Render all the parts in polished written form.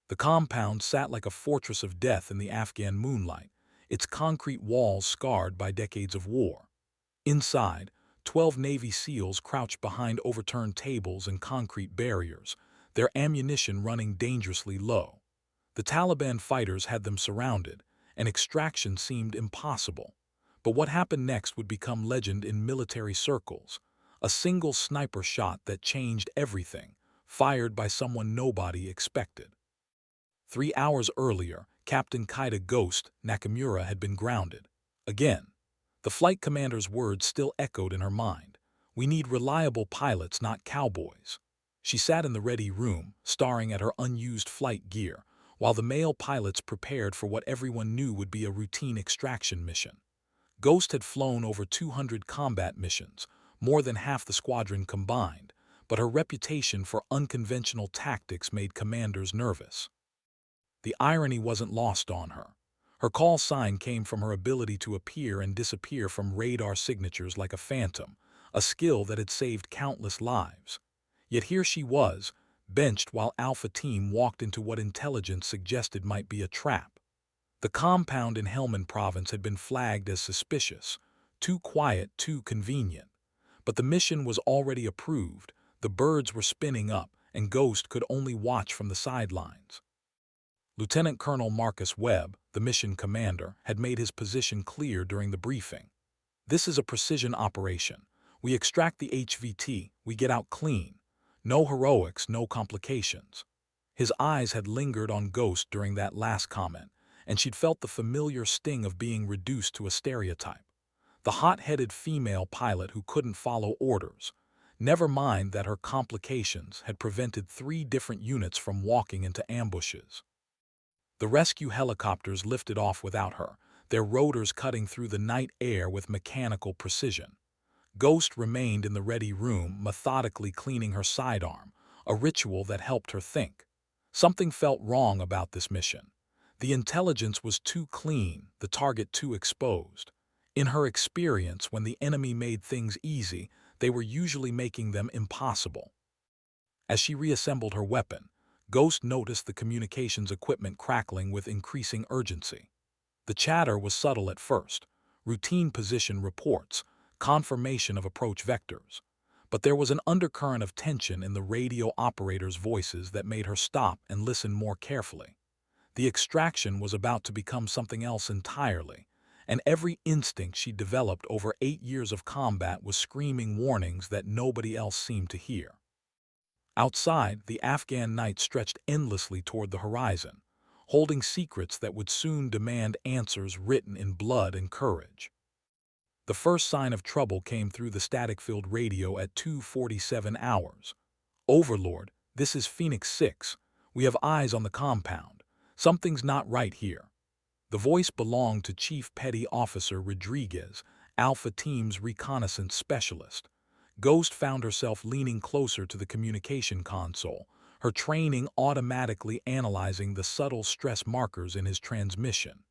The compound sat like a fortress of death in the Afghan moonlight, its concrete walls scarred by decades of war. Inside, 12 Navy SEALs crouched behind overturned tables and concrete barriers, their ammunition running dangerously low. The Taliban fighters had them surrounded, and extraction seemed impossible. But what happened next would become legend in military circles. A single sniper shot that changed everything, fired by someone nobody expected. 3 hours earlier, Captain Kaida Ghost Nakamura had been grounded. Again. The flight commander's words still echoed in her mind. We need reliable pilots, not cowboys. She sat in the ready room, staring at her unused flight gear, while the male pilots prepared for what everyone knew would be a routine extraction mission. Ghost had flown over 200 combat missions, more than half the squadron combined, but her reputation for unconventional tactics made commanders nervous. The irony wasn't lost on her. Her call sign came from her ability to appear and disappear from radar signatures like a phantom, a skill that had saved countless lives. Yet here she was, benched while Alpha Team walked into what intelligence suggested might be a trap. The compound in Helmand Province had been flagged as suspicious, too quiet, too convenient. But the mission was already approved, the birds were spinning up, and Ghost could only watch from the sidelines. Lieutenant Colonel Marcus Webb, the mission commander, had made his position clear during the briefing. This is a precision operation. We extract the HVT, we get out clean. No heroics, no complications. His eyes had lingered on Ghost during that last comment, and she'd felt the familiar sting of being reduced to a stereotype. The hot-headed female pilot who couldn't follow orders. Never mind that her complications had prevented 3 different units from walking into ambushes. The rescue helicopters lifted off without her, their rotors cutting through the night air with mechanical precision. Ghost remained in the ready room, methodically cleaning her sidearm, a ritual that helped her think. Something felt wrong about this mission. The intelligence was too clean, the target too exposed. In her experience, when the enemy made things easy, they were usually making them impossible. As she reassembled her weapon, Ghost noticed the communications equipment crackling with increasing urgency. The chatter was subtle at first, routine position reports, confirmation of approach vectors. But there was an undercurrent of tension in the radio operators' voices that made her stop and listen more carefully. The extraction was about to become something else entirely, and every instinct she developed over 8 years of combat was screaming warnings that nobody else seemed to hear. Outside, the Afghan night stretched endlessly toward the horizon, holding secrets that would soon demand answers written in blood and courage. The first sign of trouble came through the static-filled radio at 2:47 hours. Overlord, this is Phoenix 6. We have eyes on the compound. Something's not right here. The voice belonged to Chief Petty Officer Rodriguez, Alpha Team's reconnaissance specialist. Ghost found herself leaning closer to the communication console, her training automatically analyzing the subtle stress markers in his transmission.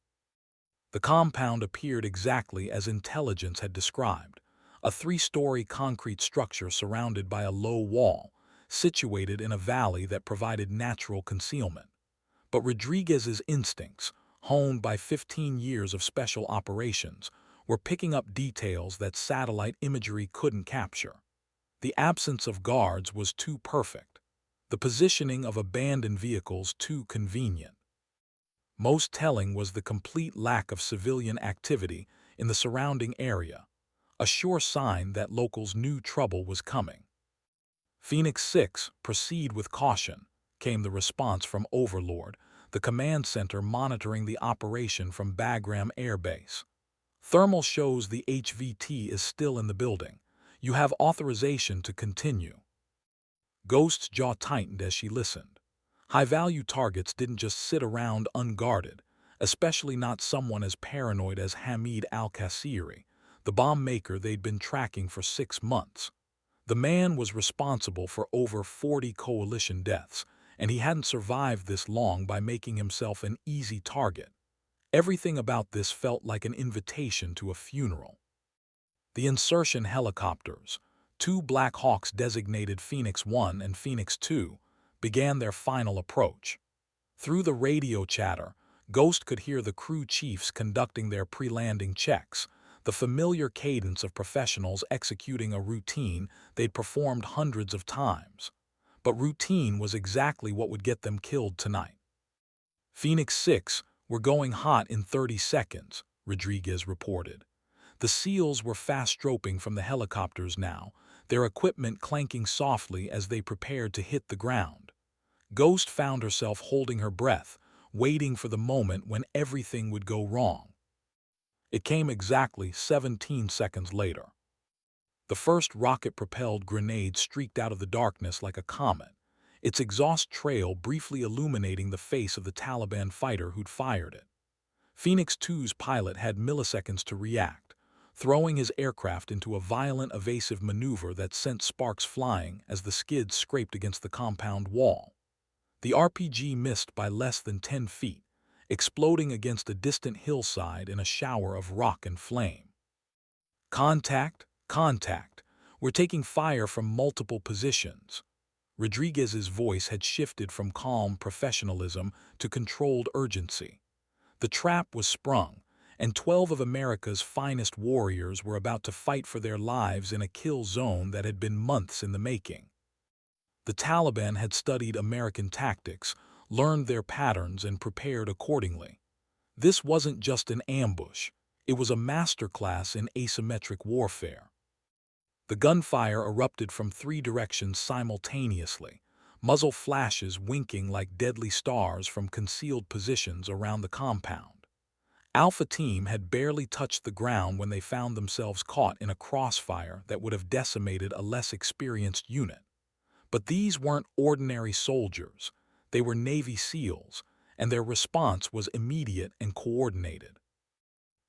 The compound appeared exactly as intelligence had described, a 3-story concrete structure surrounded by a low wall, situated in a valley that provided natural concealment. But Rodriguez's instincts, honed by 15 years of special operations, were picking up details that satellite imagery couldn't capture. The absence of guards was too perfect, the positioning of abandoned vehicles too convenient. Most telling was the complete lack of civilian activity in the surrounding area, a sure sign that locals knew trouble was coming. Phoenix 6, proceed with caution, came the response from Overlord, the command center monitoring the operation from Bagram Air Base. Thermal shows the HVT is still in the building. You have authorization to continue. Ghost's jaw tightened as she listened. High-value targets didn't just sit around unguarded, especially not someone as paranoid as Hamid al-Qasiri, the bomb maker they'd been tracking for 6 months. The man was responsible for over 40 coalition deaths, and he hadn't survived this long by making himself an easy target. Everything about this felt like an invitation to a funeral. The insertion helicopters, 2 Black Hawks designated Phoenix 1 and Phoenix 2, began their final approach. Through the radio chatter, Ghost could hear the crew chiefs conducting their pre-landing checks, the familiar cadence of professionals executing a routine they'd performed hundreds of times. But routine was exactly what would get them killed tonight. Phoenix 6 were going hot in 30 seconds, Rodriguez reported. The SEALs were fast-droping from the helicopters now, their equipment clanking softly as they prepared to hit the ground. Ghost found herself holding her breath, waiting for the moment when everything would go wrong. It came exactly 17 seconds later. The first rocket-propelled grenade streaked out of the darkness like a comet, its exhaust trail briefly illuminating the face of the Taliban fighter who'd fired it. Phoenix 2's pilot had milliseconds to react, throwing his aircraft into a violent evasive maneuver that sent sparks flying as the skids scraped against the compound wall. The RPG missed by less than 10 feet, exploding against a distant hillside in a shower of rock and flame. Contact, contact. We're taking fire from multiple positions. Rodriguez's voice had shifted from calm professionalism to controlled urgency. The trap was sprung, and 12 of America's finest warriors were about to fight for their lives in a kill zone that had been months in the making. The Taliban had studied American tactics, learned their patterns, and prepared accordingly. This wasn't just an ambush, it was a masterclass in asymmetric warfare. The gunfire erupted from 3 directions simultaneously, muzzle flashes winking like deadly stars from concealed positions around the compound. Alpha Team had barely touched the ground when they found themselves caught in a crossfire that would have decimated a less experienced unit. But these weren't ordinary soldiers, they were Navy SEALs, and their response was immediate and coordinated.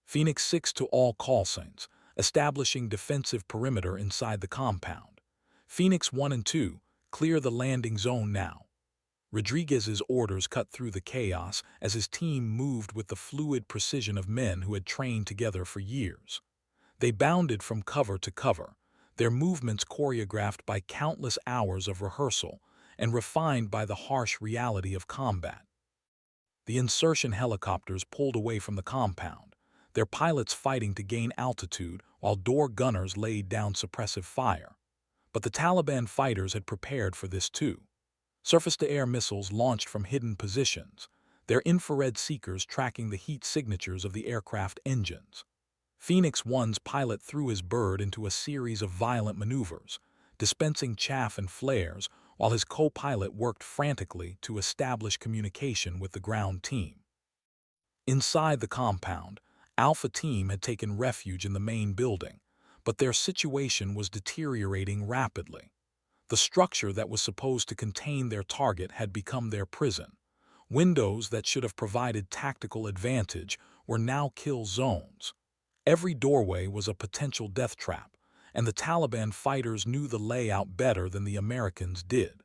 Phoenix 6 to all call signs, establishing defensive perimeter inside the compound. Phoenix 1 and 2, clear the landing zone now. Rodriguez's orders cut through the chaos as his team moved with the fluid precision of men who had trained together for years. They bounded from cover to cover, their movements choreographed by countless hours of rehearsal and refined by the harsh reality of combat. The insertion helicopters pulled away from the compound, their pilots fighting to gain altitude while door gunners laid down suppressive fire. But the Taliban fighters had prepared for this too. Surface-to-air missiles launched from hidden positions, their infrared seekers tracking the heat signatures of the aircraft engines. Phoenix 1's pilot threw his bird into a series of violent maneuvers, dispensing chaff and flares, while his co-pilot worked frantically to establish communication with the ground team. Inside the compound, Alpha Team had taken refuge in the main building, but their situation was deteriorating rapidly. The structure that was supposed to contain their target had become their prison. Windows that should have provided tactical advantage were now kill zones. Every doorway was a potential death trap, and the Taliban fighters knew the layout better than the Americans did.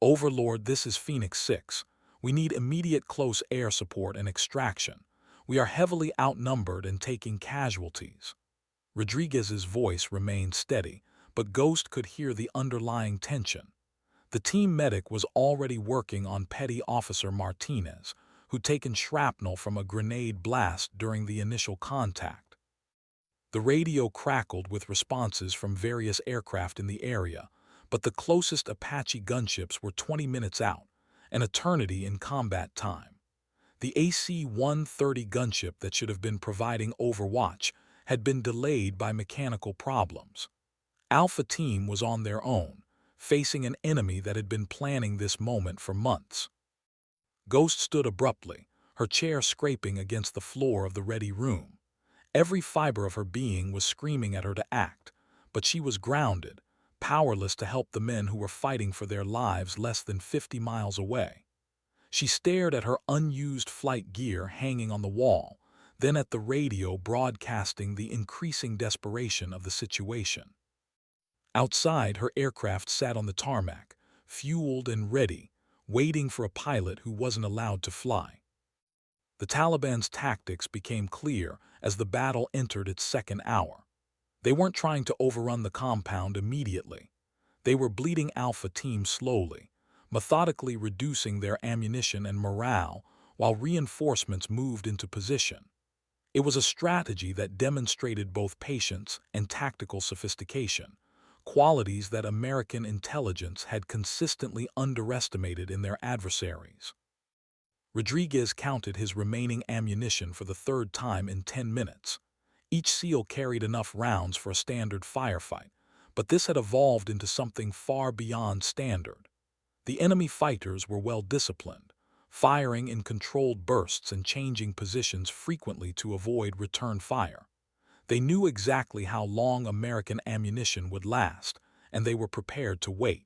Overlord, this is Phoenix 6. We need immediate close air support and extraction. We are heavily outnumbered and taking casualties. Rodriguez's voice remained steady, but Ghost could hear the underlying tension. The team medic was already working on Petty Officer Martinez, who'd taken shrapnel from a grenade blast during the initial contact. The radio crackled with responses from various aircraft in the area, but the closest Apache gunships were 20 minutes out, an eternity in combat time. The AC-130 gunship that should have been providing overwatch had been delayed by mechanical problems. Alpha Team was on their own, facing an enemy that had been planning this moment for months. Ghost stood abruptly, her chair scraping against the floor of the ready room. Every fiber of her being was screaming at her to act, but she was grounded, powerless to help the men who were fighting for their lives less than 50 miles away. She stared at her unused flight gear hanging on the wall, then at the radio broadcasting the increasing desperation of the situation. Outside, her aircraft sat on the tarmac, fueled and ready, waiting for a pilot who wasn't allowed to fly. The Taliban's tactics became clear as the battle entered its second hour. They weren't trying to overrun the compound immediately. They were bleeding Alpha Team slowly, methodically reducing their ammunition and morale while reinforcements moved into position. It was a strategy that demonstrated both patience and tactical sophistication, qualities that American intelligence had consistently underestimated in their adversaries. Rodriguez counted his remaining ammunition for the third time in 10 minutes. Each SEAL carried enough rounds for a standard firefight, but this had evolved into something far beyond standard. The enemy fighters were well disciplined, firing in controlled bursts and changing positions frequently to avoid return fire. They knew exactly how long American ammunition would last, and they were prepared to wait.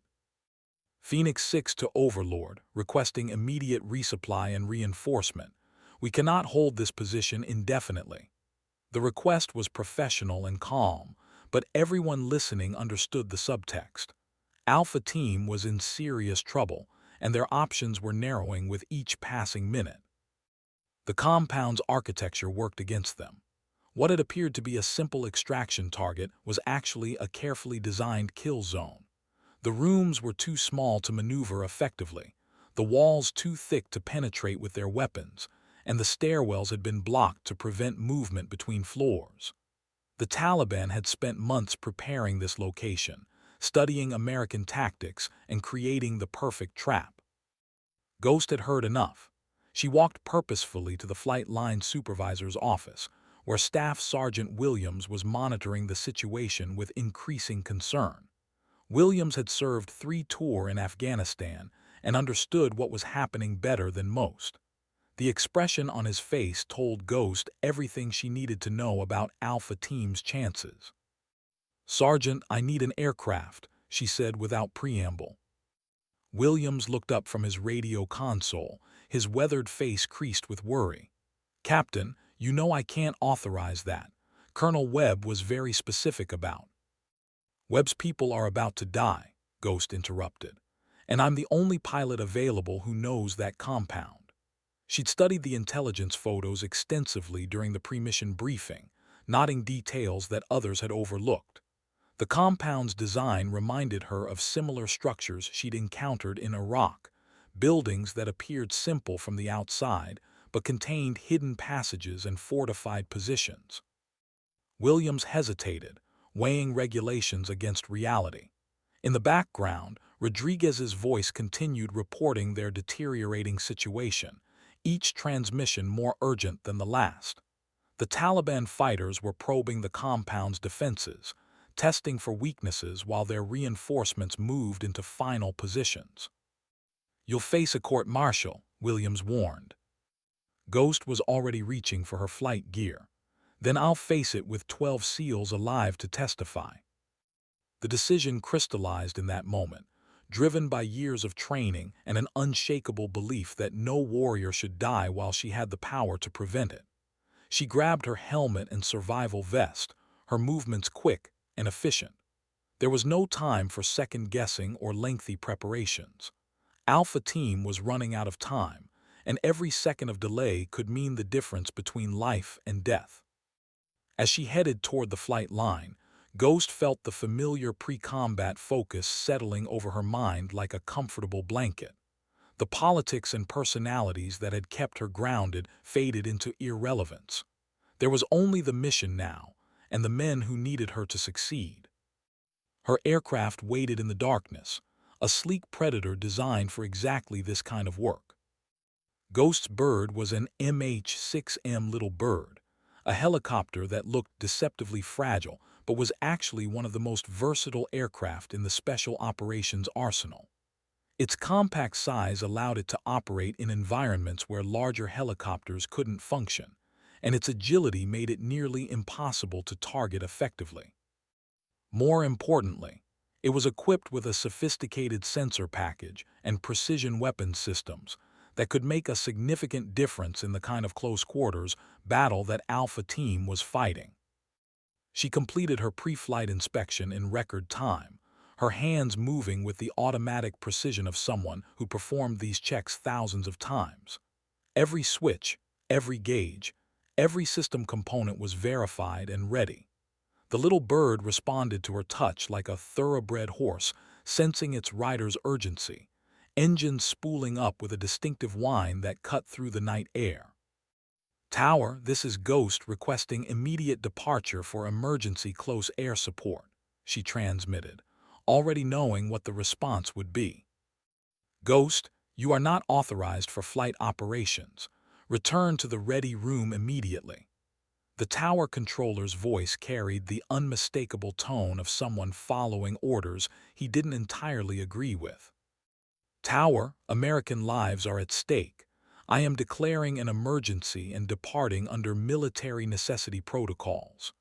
Phoenix 6 to Overlord, requesting immediate resupply and reinforcement. We cannot hold this position indefinitely. The request was professional and calm, but everyone listening understood the subtext. Alpha Team was in serious trouble, and their options were narrowing with each passing minute. The compound's architecture worked against them. What had appeared to be a simple extraction target was actually a carefully designed kill zone. The rooms were too small to maneuver effectively, the walls too thick to penetrate with their weapons, and the stairwells had been blocked to prevent movement between floors. The Taliban had spent months preparing this location, studying American tactics and creating the perfect trap. Ghost had heard enough. She walked purposefully to the flight line supervisor's office, where Staff Sergeant Williams was monitoring the situation with increasing concern. Williams had served 3 tours in Afghanistan and understood what was happening better than most. The expression on his face told Ghost everything she needed to know about Alpha Team's chances. "Sergeant, I need an aircraft," she said without preamble. Williams looked up from his radio console, his weathered face creased with worry. "Captain, you know I can't authorize that. Colonel Webb was very specific about." "Webb's people are about to die," Ghost interrupted, "and I'm the only pilot available who knows that compound." She'd studied the intelligence photos extensively during the pre-mission briefing, noting details that others had overlooked. The compound's design reminded her of similar structures she'd encountered in Iraq, buildings that appeared simple from the outside but contained hidden passages and fortified positions. Williams hesitated, weighing regulations against reality. In the background, Rodriguez's voice continued reporting their deteriorating situation, each transmission more urgent than the last. The Taliban fighters were probing the compound's defenses, testing for weaknesses while their reinforcements moved into final positions. "You'll face a court-martial," Williams warned. Ghost was already reaching for her flight gear. "Then I'll face it with 12 SEALs alive to testify." The decision crystallized in that moment, driven by years of training and an unshakable belief that no warrior should die while she had the power to prevent it. She grabbed her helmet and survival vest, her movements quick and efficient. There was no time for second-guessing or lengthy preparations. Alpha Team was running out of time, and every second of delay could mean the difference between life and death. As she headed toward the flight line, Ghost felt the familiar pre-combat focus settling over her mind like a comfortable blanket. The politics and personalities that had kept her grounded faded into irrelevance. There was only the mission now, and the men who needed her to succeed. Her aircraft waited in the darkness, a sleek Predator designed for exactly this kind of work. Ghost's bird was an MH-6M Little Bird, a helicopter that looked deceptively fragile but was actually one of the most versatile aircraft in the Special Operations arsenal. Its compact size allowed it to operate in environments where larger helicopters couldn't function, and its agility made it nearly impossible to target effectively. More importantly, it was equipped with a sophisticated sensor package and precision weapons systems that could make a significant difference in the kind of close-quarters battle that Alpha Team was fighting. She completed her pre-flight inspection in record time, her hands moving with the automatic precision of someone who performed these checks thousands of times. Every switch, every gauge, every system component was verified and ready. The little bird responded to her touch like a thoroughbred horse, sensing its rider's urgency, engines spooling up with a distinctive whine that cut through the night air. "Tower, this is Ghost requesting immediate departure for emergency close air support," she transmitted, already knowing what the response would be. "Ghost, you are not authorized for flight operations. Return to the ready room immediately." The tower controller's voice carried the unmistakable tone of someone following orders he didn't entirely agree with. "Tower, American lives are at stake. I am declaring an emergency and departing under military necessity protocols."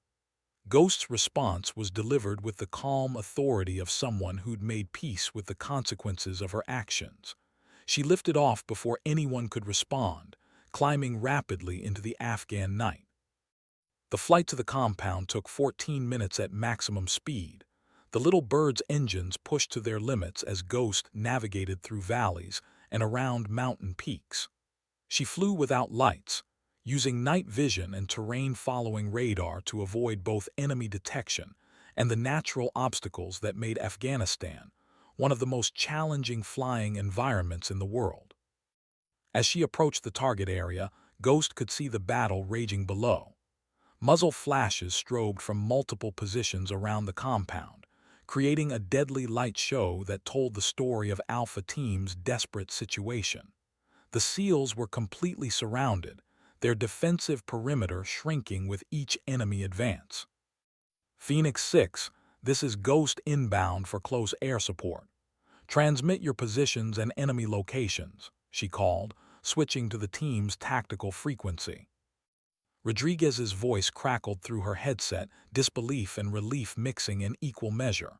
Ghost's response was delivered with the calm authority of someone who'd made peace with the consequences of her actions. She lifted off before anyone could respond, climbing rapidly into the Afghan night. The flight to the compound took 14 minutes at maximum speed. The little bird's engines pushed to their limits as Ghost navigated through valleys and around mountain peaks. She flew without lights, using night vision and terrain-following radar to avoid both enemy detection and the natural obstacles that made Afghanistan one of the most challenging flying environments in the world. As she approached the target area, Ghost could see the battle raging below. Muzzle flashes strobed from multiple positions around the compound, creating a deadly light show that told the story of Alpha Team's desperate situation. The SEALs were completely surrounded, their defensive perimeter shrinking with each enemy advance. "Phoenix 6, this is Ghost inbound for close air support. Transmit your positions and enemy locations," she called, switching to the team's tactical frequency. Rodriguez's voice crackled through her headset, disbelief and relief mixing in equal measure.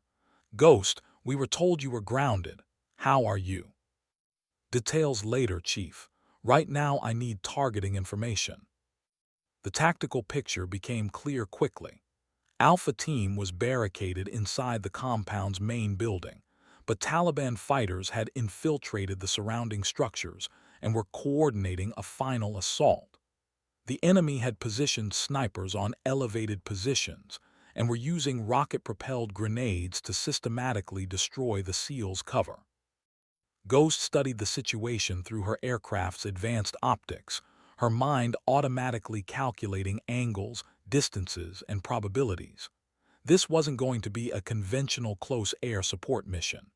"Ghost, we were told you were grounded. How are you?" "Details later, Chief. Right now I need targeting information." The tactical picture became clear quickly. Alpha Team was barricaded inside the compound's main building, but Taliban fighters had infiltrated the surrounding structures and were coordinating a final assault. The enemy had positioned snipers on elevated positions and were using rocket-propelled grenades to systematically destroy the SEALs' cover. Ghost studied the situation through her aircraft's advanced optics, her mind automatically calculating angles, distances, and probabilities. This wasn't going to be a conventional close air support mission.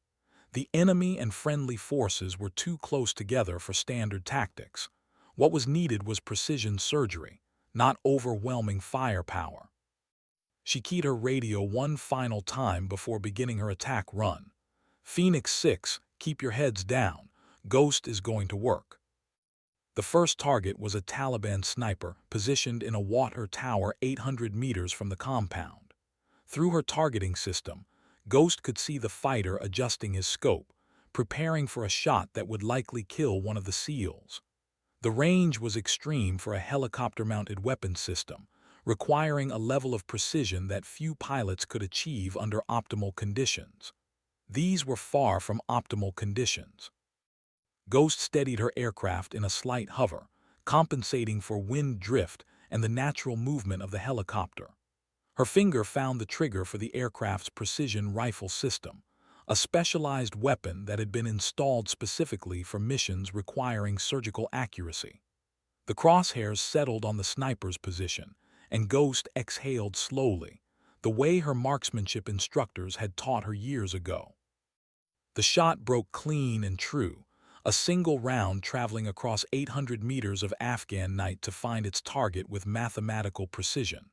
The enemy and friendly forces were too close together for standard tactics. What was needed was precision surgery, not overwhelming firepower. She keyed her radio one final time before beginning her attack run. "Phoenix 6, keep your heads down. Ghost is going to work." The first target was a Taliban sniper positioned in a water tower 800 meters from the compound. Through her targeting system, Ghost could see the fighter adjusting his scope, preparing for a shot that would likely kill one of the SEALs. The range was extreme for a helicopter-mounted weapon system, requiring a level of precision that few pilots could achieve under optimal conditions. These were far from optimal conditions. Ghost steadied her aircraft in a slight hover, compensating for wind drift and the natural movement of the helicopter. Her finger found the trigger for the aircraft's precision rifle system, a specialized weapon that had been installed specifically for missions requiring surgical accuracy. The crosshairs settled on the sniper's position, and Ghost exhaled slowly, the way her marksmanship instructors had taught her years ago. The shot broke clean and true, a single round traveling across 800 meters of Afghan night to find its target with mathematical precision.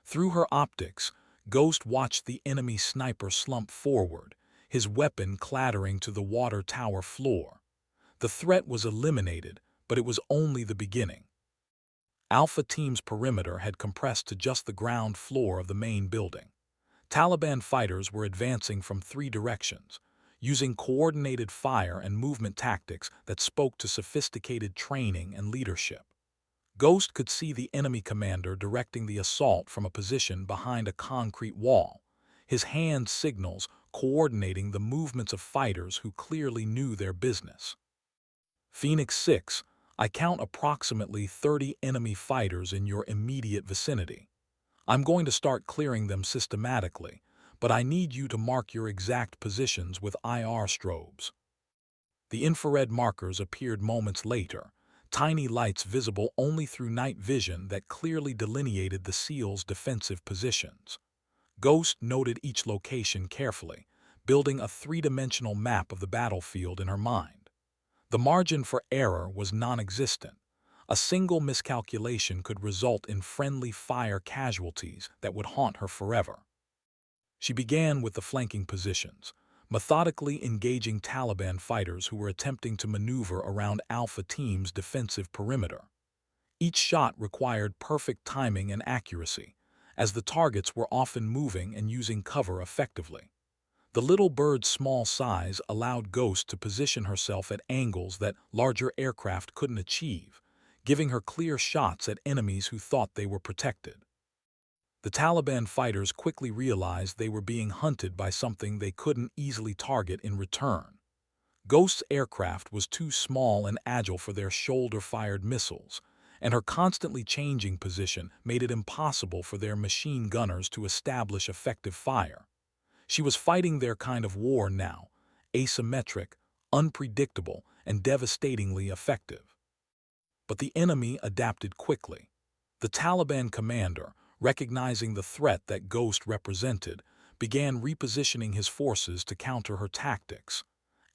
Through her optics, Ghost watched the enemy sniper slump forward, his weapon clattering to the water tower floor. The threat was eliminated, but it was only the beginning. Alpha Team's perimeter had compressed to just the ground floor of the main building. Taliban fighters were advancing from 3 directions, using coordinated fire and movement tactics that spoke to sophisticated training and leadership. Ghost could see the enemy commander directing the assault from a position behind a concrete wall, his hand signals coordinating the movements of fighters who clearly knew their business. "Phoenix 6, I count approximately 30 enemy fighters in your immediate vicinity. I'm going to start clearing them systematically, but I need you to mark your exact positions with IR strobes." The infrared markers appeared moments later, tiny lights visible only through night vision that clearly delineated the SEAL's defensive positions. Ghost noted each location carefully, building a three-dimensional map of the battlefield in her mind. The margin for error was non-existent. A single miscalculation could result in friendly fire casualties that would haunt her forever. She began with the flanking positions, methodically engaging Taliban fighters who were attempting to maneuver around Alpha Team's defensive perimeter. Each shot required perfect timing and accuracy, as the targets were often moving and using cover effectively. The little bird's small size allowed Ghost to position herself at angles that larger aircraft couldn't achieve, giving her clear shots at enemies who thought they were protected. The Taliban fighters quickly realized they were being hunted by something they couldn't easily target in return. Ghost's aircraft was too small and agile for their shoulder-fired missiles, and her constantly changing position made it impossible for their machine gunners to establish effective fire. She was fighting their kind of war now, asymmetric, unpredictable, and devastatingly effective. But the enemy adapted quickly. The Taliban commander, recognizing the threat that Ghost represented, began repositioning his forces to counter her tactics.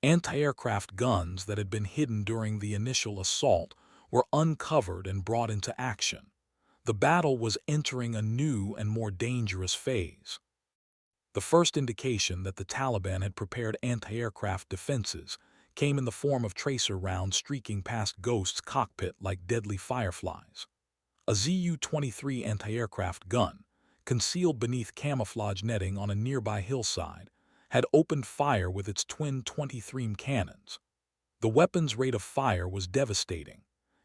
Anti-aircraft guns that had been hidden during the initial assault were uncovered and brought into action. The battle was entering a new and more dangerous phase. The first indication that the Taliban had prepared anti-aircraft defenses came in the form of tracer rounds streaking past Ghost's cockpit like deadly fireflies. A Zu-23 anti-aircraft gun, concealed beneath camouflage netting on a nearby hillside, had opened fire with its twin 23 cannons. The weapon's rate of fire was devastating,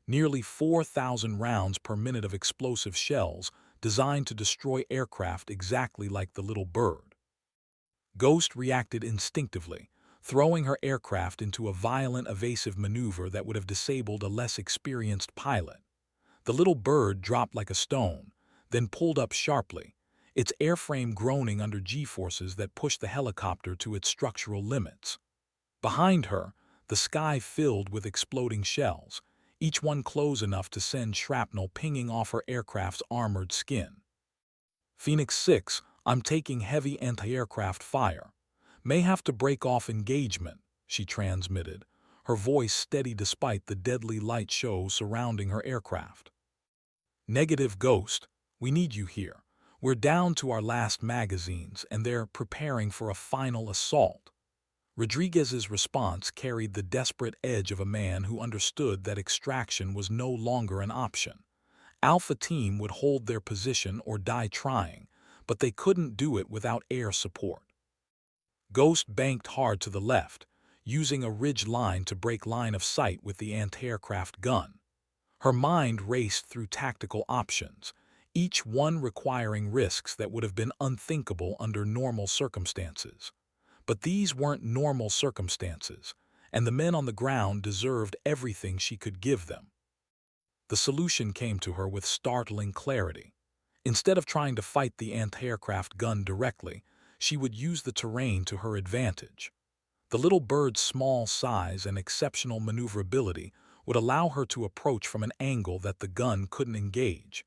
nearly 4,000 rounds per minute of explosive shells designed to destroy aircraft exactly like the little bird. Ghost reacted instinctively, throwing her aircraft into a violent evasive maneuver that would have disabled a less experienced pilot. The little bird dropped like a stone, then pulled up sharply, its airframe groaning under G-forces that pushed the helicopter to its structural limits. Behind her, the sky filled with exploding shells, each one close enough to send shrapnel pinging off her aircraft's armored skin. Phoenix 6, I'm taking heavy anti-aircraft fire. May have to break off engagement, she transmitted, her voice steady despite the deadly light show surrounding her aircraft. Negative, Ghost. We need you here. We're down to our last magazines, and they're preparing for a final assault. Rodriguez's response carried the desperate edge of a man who understood that extraction was no longer an option. Alpha Team would hold their position or die trying, but they couldn't do it without air support. Ghost banked hard to the left, using a ridge line to break line of sight with the anti-aircraft gun. Her mind raced through tactical options, each one requiring risks that would have been unthinkable under normal circumstances. But these weren't normal circumstances, and the men on the ground deserved everything she could give them. The solution came to her with startling clarity. Instead of trying to fight the anti-aircraft gun directly, she would use the terrain to her advantage. The little bird's small size and exceptional maneuverability would allow her to approach from an angle that the gun couldn't engage.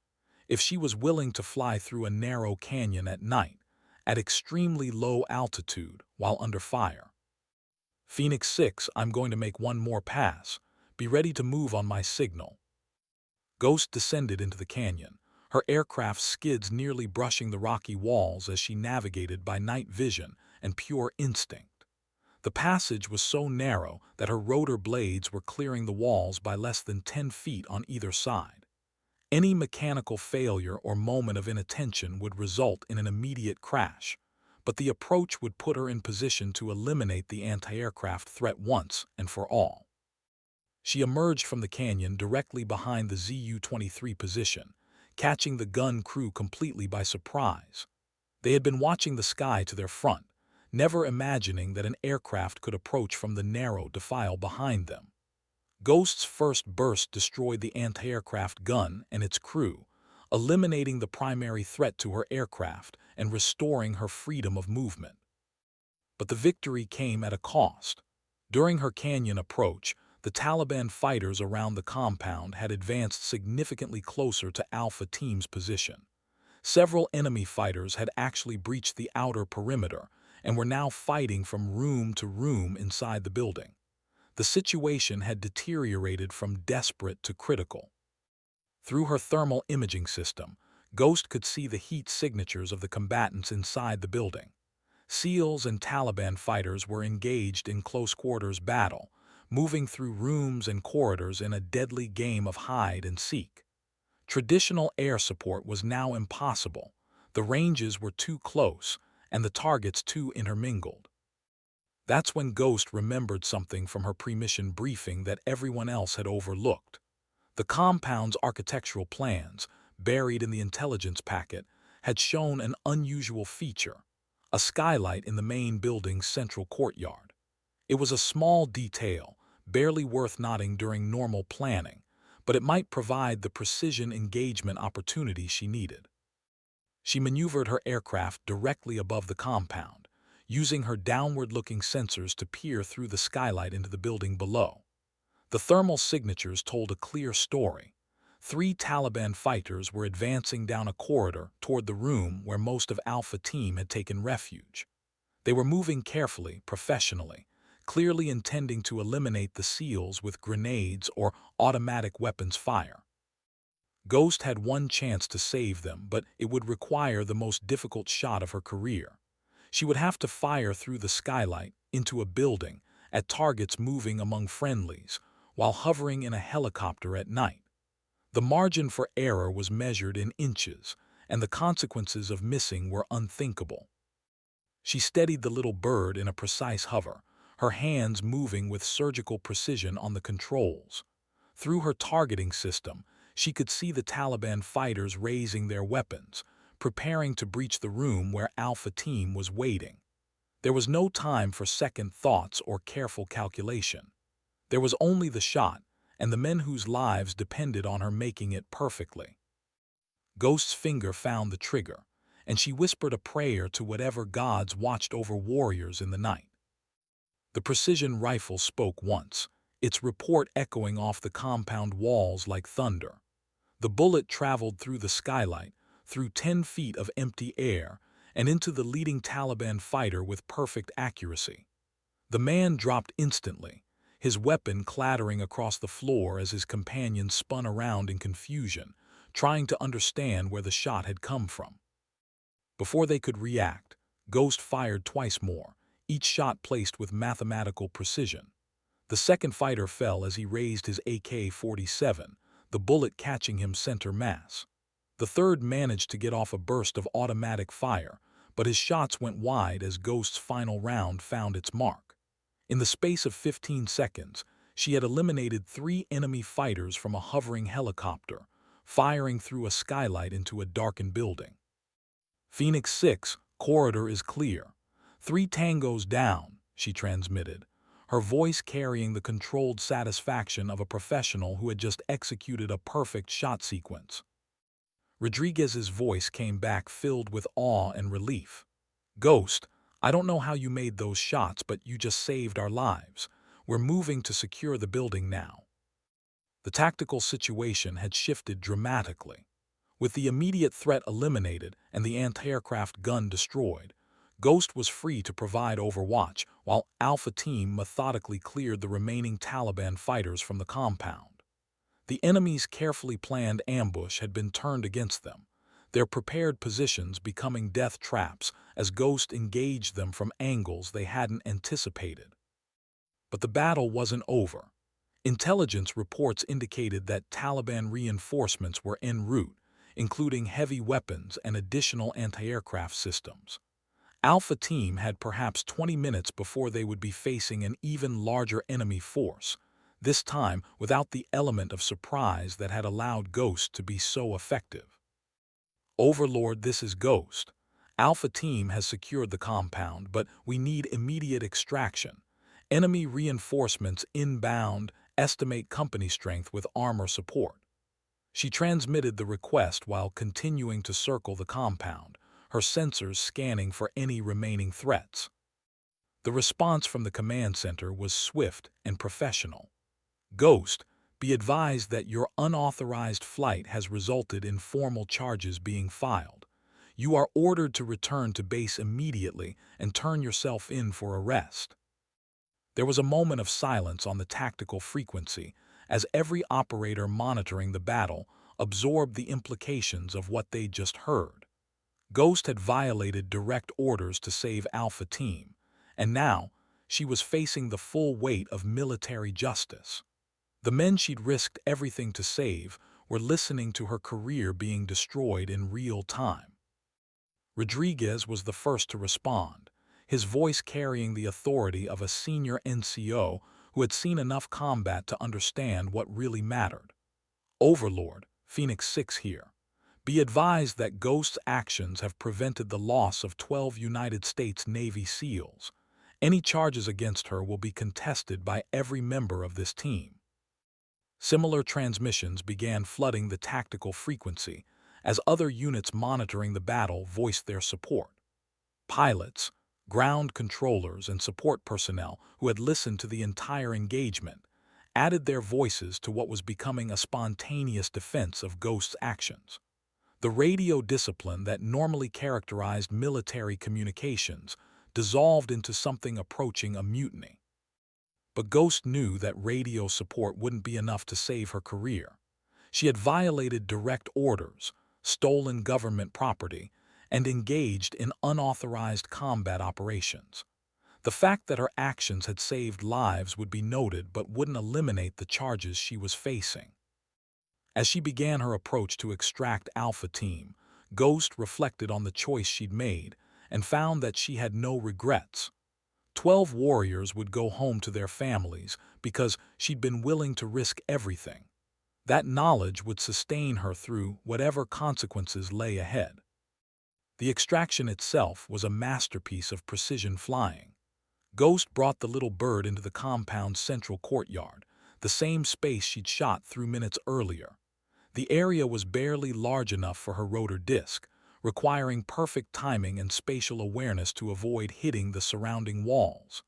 If she was willing to fly through a narrow canyon at night, at extremely low altitude while under fire. Phoenix 6, I'm going to make one more pass. Be ready to move on my signal. Ghost descended into the canyon, her aircraft skids nearly brushing the rocky walls as she navigated by night vision and pure instinct. The passage was so narrow that her rotor blades were clearing the walls by less than 10 feet on either side. Any mechanical failure or moment of inattention would result in an immediate crash, but the approach would put her in position to eliminate the anti-aircraft threat once and for all. She emerged from the canyon directly behind the Zu-23 position, catching the gun crew completely by surprise. They had been watching the sky to their front, never imagining that an aircraft could approach from the narrow defile behind them. Ghost's first burst destroyed the anti-aircraft gun and its crew, eliminating the primary threat to her aircraft and restoring her freedom of movement. But the victory came at a cost. During her canyon approach, the Taliban fighters around the compound had advanced significantly closer to Alpha Team's position. Several enemy fighters had actually breached the outer perimeter and were now fighting from room to room inside the building. The situation had deteriorated from desperate to critical. Through her thermal imaging system, Ghost could see the heat signatures of the combatants inside the building. SEALs and Taliban fighters were engaged in close-quarters battle, moving through rooms and corridors in a deadly game of hide and seek. Traditional air support was now impossible. The ranges were too close, and the targets too intermingled. That's when Ghost remembered something from her pre-mission briefing that everyone else had overlooked. The compound's architectural plans, buried in the intelligence packet, had shown an unusual feature: a skylight in the main building's central courtyard. It was a small detail, barely worth noting during normal planning, but it might provide the precision engagement opportunity she needed. She maneuvered her aircraft directly above the compound, using her downward-looking sensors to peer through the skylight into the building below. The thermal signatures told a clear story. 3 Taliban fighters were advancing down a corridor toward the room where most of Alpha Team had taken refuge. They were moving carefully, professionally, clearly intending to eliminate the SEALs with grenades or automatic weapons fire. Ghost had one chance to save them, but it would require the most difficult shot of her career. She would have to fire through the skylight, into a building, at targets moving among friendlies, while hovering in a helicopter at night. The margin for error was measured in inches, and the consequences of missing were unthinkable. She steadied the little bird in a precise hover, her hands moving with surgical precision on the controls. Through her targeting system, she could see the Taliban fighters raising their weapons, preparing to breach the room where Alpha Team was waiting. There was no time for second thoughts or careful calculation. There was only the shot, and the men whose lives depended on her making it perfectly. Ghost's finger found the trigger, and she whispered a prayer to whatever gods watched over warriors in the night. The precision rifle spoke once, its report echoing off the compound walls like thunder. The bullet traveled through the skylight, through 10 feet of empty air, and into the leading Taliban fighter with perfect accuracy. The man dropped instantly, his weapon clattering across the floor as his companion spun around in confusion, trying to understand where the shot had come from. Before they could react, Ghost fired twice more, each shot placed with mathematical precision. The second fighter fell as he raised his AK-47, the bullet catching him center mass. The third managed to get off a burst of automatic fire, but his shots went wide as Ghost's final round found its mark. In the space of 15 seconds, she had eliminated 3 enemy fighters from a hovering helicopter, firing through a skylight into a darkened building. Phoenix 6, corridor is clear. 3 tangos down, she transmitted, her voice carrying the controlled satisfaction of a professional who had just executed a perfect shot sequence. Rodriguez's voice came back filled with awe and relief. Ghost, I don't know how you made those shots, but you just saved our lives. We're moving to secure the building now. The tactical situation had shifted dramatically. With the immediate threat eliminated and the anti-aircraft gun destroyed, Ghost was free to provide overwatch while Alpha Team methodically cleared the remaining Taliban fighters from the compound. The enemy's carefully planned ambush had been turned against them, their prepared positions becoming death traps as Ghost engaged them from angles they hadn't anticipated. But the battle wasn't over. Intelligence reports indicated that Taliban reinforcements were en route, including heavy weapons and additional anti-aircraft systems. Alpha Team had perhaps 20 minutes before they would be facing an even larger enemy force, this time without the element of surprise that had allowed Ghost to be so effective. Overlord, this is Ghost. Alpha Team has secured the compound, but we need immediate extraction. Enemy reinforcements inbound, estimate company strength with armor support. She transmitted the request while continuing to circle the compound, her sensors scanning for any remaining threats. The response from the command center was swift and professional. Ghost, be advised that your unauthorized flight has resulted in formal charges being filed. You are ordered to return to base immediately and turn yourself in for arrest. There was a moment of silence on the tactical frequency as every operator monitoring the battle absorbed the implications of what they'd just heard. Ghost had violated direct orders to save Alpha Team, and now she was facing the full weight of military justice. The men she'd risked everything to save were listening to her career being destroyed in real time. Rodriguez was the first to respond, his voice carrying the authority of a senior NCO who had seen enough combat to understand what really mattered. Overlord, Phoenix 6 here. Be advised that Ghost's actions have prevented the loss of 12 United States Navy SEALs. Any charges against her will be contested by every member of this team. Similar transmissions began flooding the tactical frequency as other units monitoring the battle voiced their support. Pilots, ground controllers, and support personnel who had listened to the entire engagement added their voices to what was becoming a spontaneous defense of Ghost's actions. The radio discipline that normally characterized military communications dissolved into something approaching a mutiny. But Ghost knew that radio support wouldn't be enough to save her career. She had violated direct orders, stolen government property, and engaged in unauthorized combat operations. The fact that her actions had saved lives would be noted but wouldn't eliminate the charges she was facing. As she began her approach to extract Alpha Team, Ghost reflected on the choice she'd made and found that she had no regrets. 12 warriors would go home to their families because she'd been willing to risk everything. That knowledge would sustain her through whatever consequences lay ahead. The extraction itself was a masterpiece of precision flying. Ghost brought the little bird into the compound's central courtyard, the same space she'd shot through minutes earlier. The area was barely large enough for her rotor disc, requiring perfect timing and spatial awareness to avoid hitting the surrounding walls.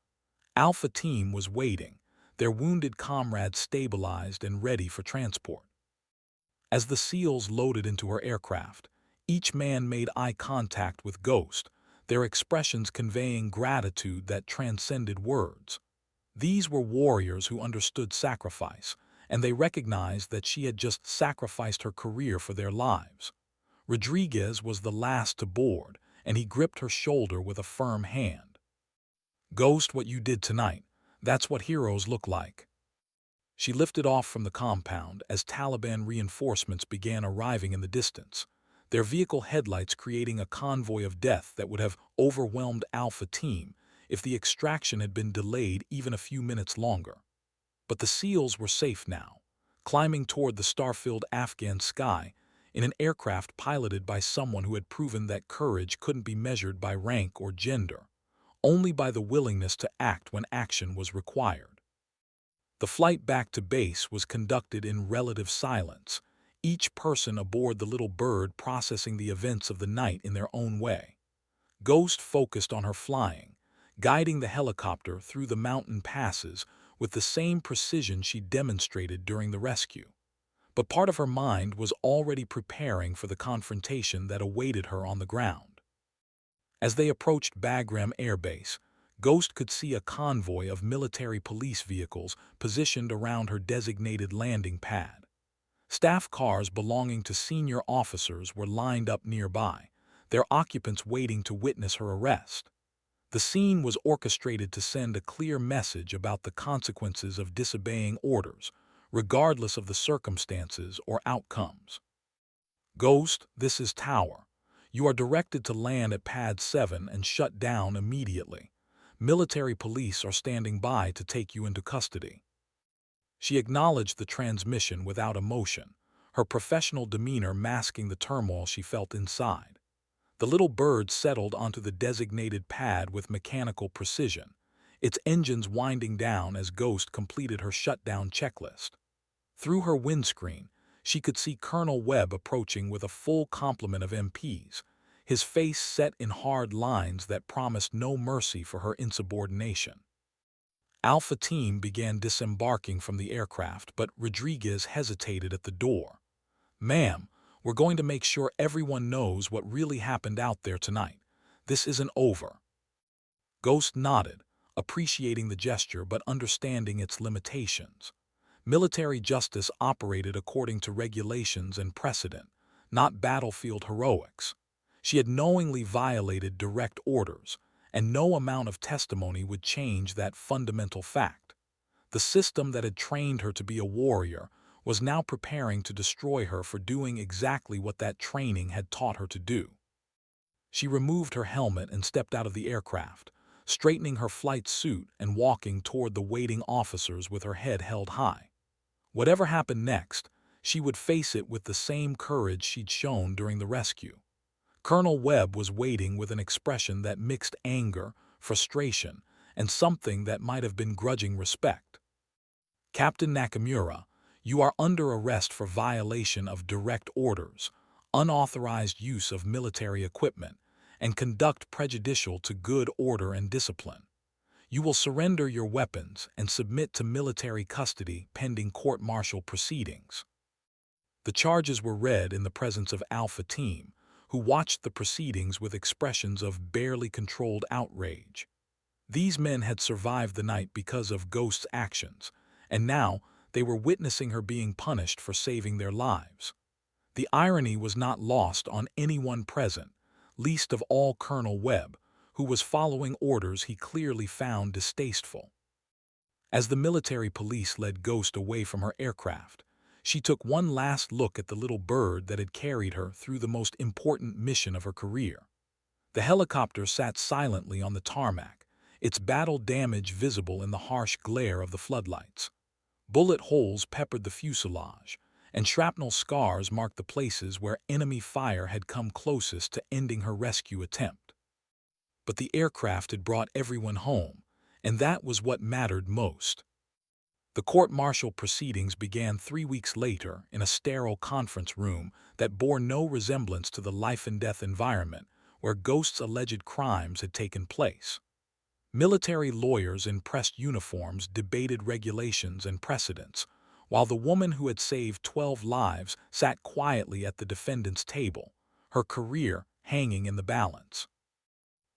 Alpha Team was waiting, their wounded comrades stabilized and ready for transport. As the SEALs loaded into her aircraft, each man made eye contact with Ghost, their expressions conveying gratitude that transcended words. These were warriors who understood sacrifice, and they recognized that she had just sacrificed her career for their lives. Rodriguez was the last to board, and he gripped her shoulder with a firm hand. "Ghost, what you did tonight, that's what heroes look like." She lifted off from the compound as Taliban reinforcements began arriving in the distance, their vehicle headlights creating a convoy of death that would have overwhelmed Alpha Team if the extraction had been delayed even a few minutes longer. But the SEALs were safe now, climbing toward the star-filled Afghan sky in an aircraft piloted by someone who had proven that courage couldn't be measured by rank or gender, only by the willingness to act when action was required. The flight back to base was conducted in relative silence, each person aboard the little bird processing the events of the night in their own way. Ghost focused on her flying, guiding the helicopter through the mountain passes with the same precision she demonstrated during the rescue. But part of her mind was already preparing for the confrontation that awaited her on the ground. As they approached Bagram Air Base, Ghost could see a convoy of military police vehicles positioned around her designated landing pad. Staff cars belonging to senior officers were lined up nearby, their occupants waiting to witness her arrest. The scene was orchestrated to send a clear message about the consequences of disobeying orders, regardless of the circumstances or outcomes. "Ghost, this is Tower. You are directed to land at Pad 7 and shut down immediately. Military police are standing by to take you into custody." She acknowledged the transmission without emotion, her professional demeanor masking the turmoil she felt inside. The little bird settled onto the designated pad with mechanical precision, its engines winding down as Ghost completed her shutdown checklist. Through her windscreen, she could see Colonel Webb approaching with a full complement of MPs, his face set in hard lines that promised no mercy for her insubordination. Alpha Team began disembarking from the aircraft, but Rodriguez hesitated at the door. "Ma'am, we're going to make sure everyone knows what really happened out there tonight. This isn't over." Ghost nodded, appreciating the gesture but understanding its limitations. Military justice operated according to regulations and precedent, not battlefield heroics. She had knowingly violated direct orders, and no amount of testimony would change that fundamental fact. The system that had trained her to be a warrior was now preparing to destroy her for doing exactly what that training had taught her to do. She removed her helmet and stepped out of the aircraft, straightening her flight suit and walking toward the waiting officers with her head held high. Whatever happened next, she would face it with the same courage she'd shown during the rescue. Colonel Webb was waiting with an expression that mixed anger, frustration, and something that might have been grudging respect. "Captain Nakamura, you are under arrest for violation of direct orders, unauthorized use of military equipment, and conduct prejudicial to good order and discipline. You will surrender your weapons and submit to military custody pending court-martial proceedings." The charges were read in the presence of Alpha Team, who watched the proceedings with expressions of barely controlled outrage. These men had survived the night because of Ghost's actions, and now they were witnessing her being punished for saving their lives. The irony was not lost on anyone present, least of all Colonel Webb, who was following orders he clearly found distasteful. As the military police led Ghost away from her aircraft, she took one last look at the little bird that had carried her through the most important mission of her career. The helicopter sat silently on the tarmac, its battle damage visible in the harsh glare of the floodlights. Bullet holes peppered the fuselage, and shrapnel scars marked the places where enemy fire had come closest to ending her rescue attempt. But the aircraft had brought everyone home, and that was what mattered most. The court-martial proceedings began 3 weeks later in a sterile conference room that bore no resemblance to the life-and-death environment where Ghost's alleged crimes had taken place. Military lawyers in pressed uniforms debated regulations and precedents, while the woman who had saved 12 lives sat quietly at the defendant's table, her career hanging in the balance.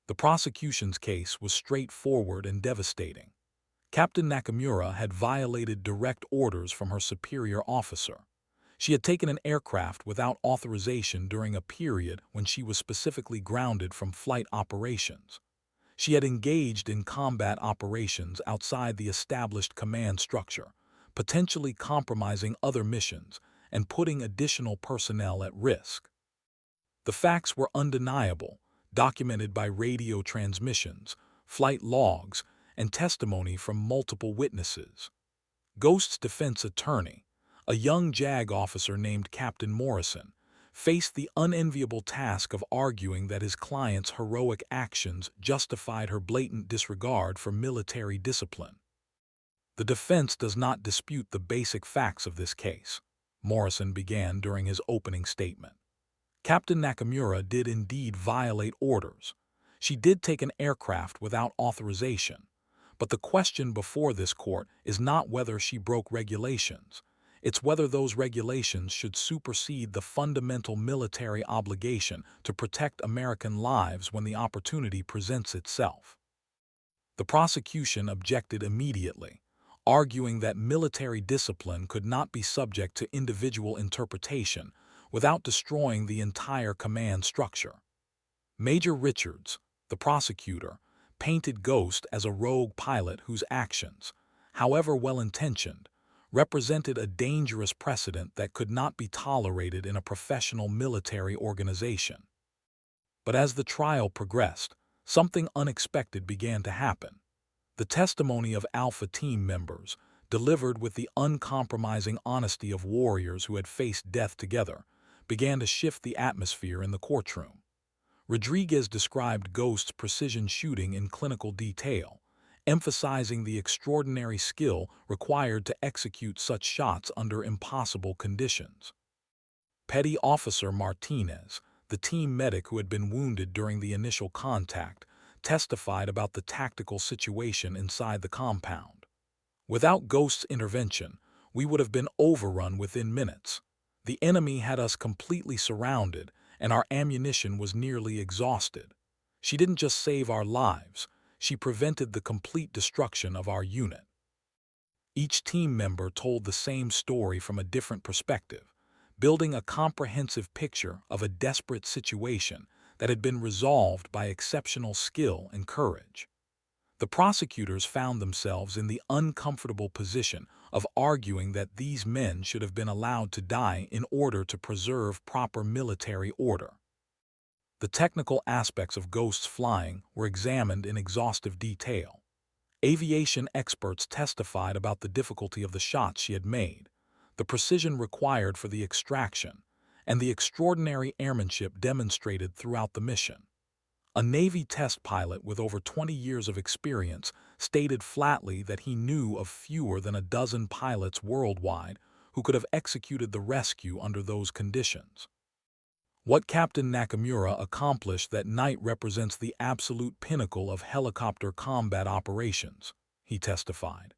The prosecution's case was straightforward and devastating. Captain Nakamura had violated direct orders from her superior officer. She had taken an aircraft without authorization during a period when she was specifically grounded from flight operations. She had engaged in combat operations outside the established command structure, potentially compromising other missions and putting additional personnel at risk. The facts were undeniable, documented by radio transmissions, flight logs, and testimony from multiple witnesses. Ghost's defense attorney, a young JAG officer named Captain Morrison, faced the unenviable task of arguing that his client's heroic actions justified her blatant disregard for military discipline. "The defense does not dispute the basic facts of this case," Morrison began during his opening statement. "Captain Nakamura did indeed violate orders. She did take an aircraft without authorization. But the question before this court is not whether she broke regulations. It's whether those regulations should supersede the fundamental military obligation to protect American lives when the opportunity presents itself." The prosecution objected immediately, arguing that military discipline could not be subject to individual interpretation without destroying the entire command structure. Major Richards, the prosecutor, painted Ghost as a rogue pilot whose actions, however well-intentioned, represented a dangerous precedent that could not be tolerated in a professional military organization. But as the trial progressed, something unexpected began to happen. The testimony of Alpha Team members, delivered with the uncompromising honesty of warriors who had faced death together, began to shift the atmosphere in the courtroom. Rodriguez described Ghost's precision shooting in clinical detail, emphasizing the extraordinary skill required to execute such shots under impossible conditions. Petty Officer Martinez, the team medic who had been wounded during the initial contact, testified about the tactical situation inside the compound. Without Ghost's intervention, we would have been overrun within minutes. The enemy had us completely surrounded, and our ammunition was nearly exhausted. She didn't just save our lives, she prevented the complete destruction of our unit. Each team member told the same story from a different perspective, building a comprehensive picture of a desperate situation that had been resolved by exceptional skill and courage. The prosecutors found themselves in the uncomfortable position of arguing that these men should have been allowed to die in order to preserve proper military order. The technical aspects of Ghost's flying were examined in exhaustive detail. Aviation experts testified about the difficulty of the shots she had made, the precision required for the extraction, and the extraordinary airmanship demonstrated throughout the mission. A Navy test pilot with over 20 years of experience stated flatly that he knew of fewer than a dozen pilots worldwide who could have executed the rescue under those conditions. What Captain Nakamura accomplished that night represents the absolute pinnacle of helicopter combat operations, he testified.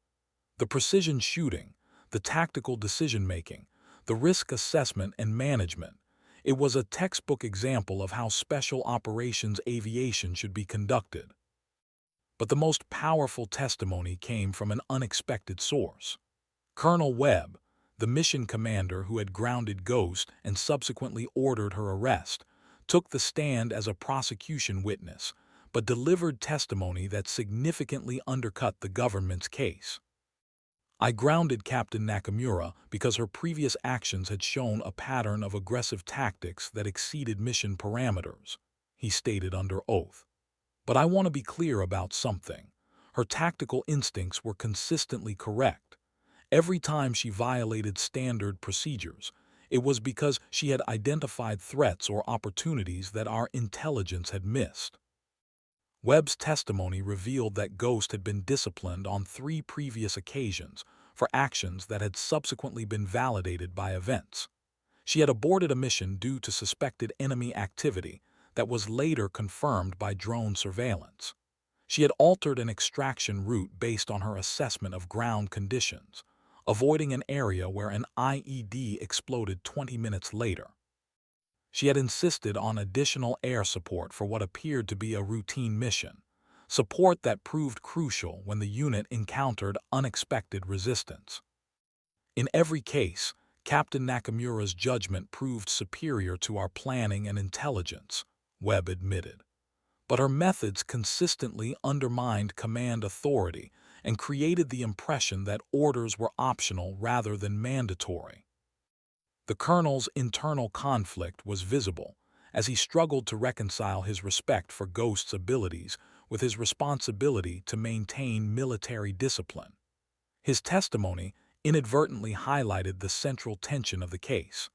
The precision shooting, the tactical decision-making, the risk assessment and management, it was a textbook example of how special operations aviation should be conducted. But the most powerful testimony came from an unexpected source. Colonel Webb, the mission commander who had grounded Ghost and subsequently ordered her arrest, took the stand as a prosecution witness, but delivered testimony that significantly undercut the government's case. "I grounded Captain Nakamura because her previous actions had shown a pattern of aggressive tactics that exceeded mission parameters," he stated under oath. "But I want to be clear about something. Her tactical instincts were consistently correct. Every time she violated standard procedures, it was because she had identified threats or opportunities that our intelligence had missed." Webb's testimony revealed that Ghost had been disciplined on 3 previous occasions for actions that had subsequently been validated by events. She had aborted a mission due to suspected enemy activity that was later confirmed by drone surveillance. She had altered an extraction route based on her assessment of ground conditions, avoiding an area where an IED exploded 20 minutes later. She had insisted on additional air support for what appeared to be a routine mission, support that proved crucial when the unit encountered unexpected resistance. In every case, Captain Nakamura's judgment proved superior to our planning and intelligence, Webb admitted. But her methods consistently undermined command authority and created the impression that orders were optional rather than mandatory. The colonel's internal conflict was visible as he struggled to reconcile his respect for Ghost's abilities with his responsibility to maintain military discipline. His testimony inadvertently highlighted the central tension of the case,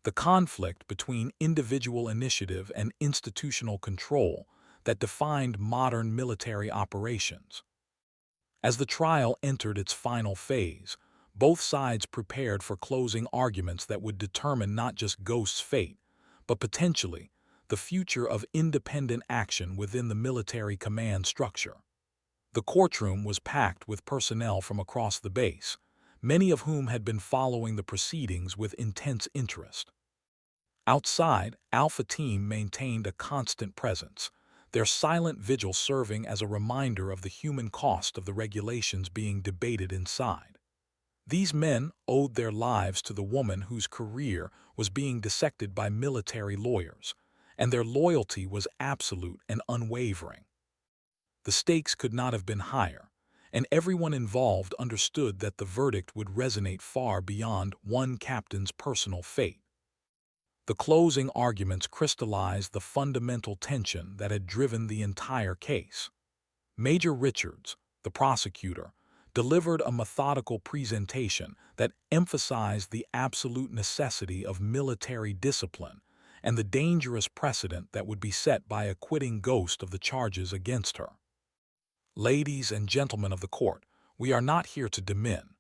the conflict between individual initiative and institutional control that defined modern military operations. As the trial entered its final phase, both sides prepared for closing arguments that would determine not just Ghost's fate, but potentially the future of independent action within the military command structure. The courtroom was packed with personnel from across the base, many of whom had been following the proceedings with intense interest. Outside, Alpha Team maintained a constant presence, their silent vigil serving as a reminder of the human cost of the regulations being debated inside. These men owed their lives to the woman whose career was being dissected by military lawyers, and their loyalty was absolute and unwavering. The stakes could not have been higher, and everyone involved understood that the verdict would resonate far beyond one captain's personal fate. The closing arguments crystallized the fundamental tension that had driven the entire case. Major Richards, the prosecutor, delivered a methodical presentation that emphasized the absolute necessity of military discipline and the dangerous precedent that would be set by acquitting Ghost of the charges against her. "Ladies and gentlemen of the court, we are not here to demean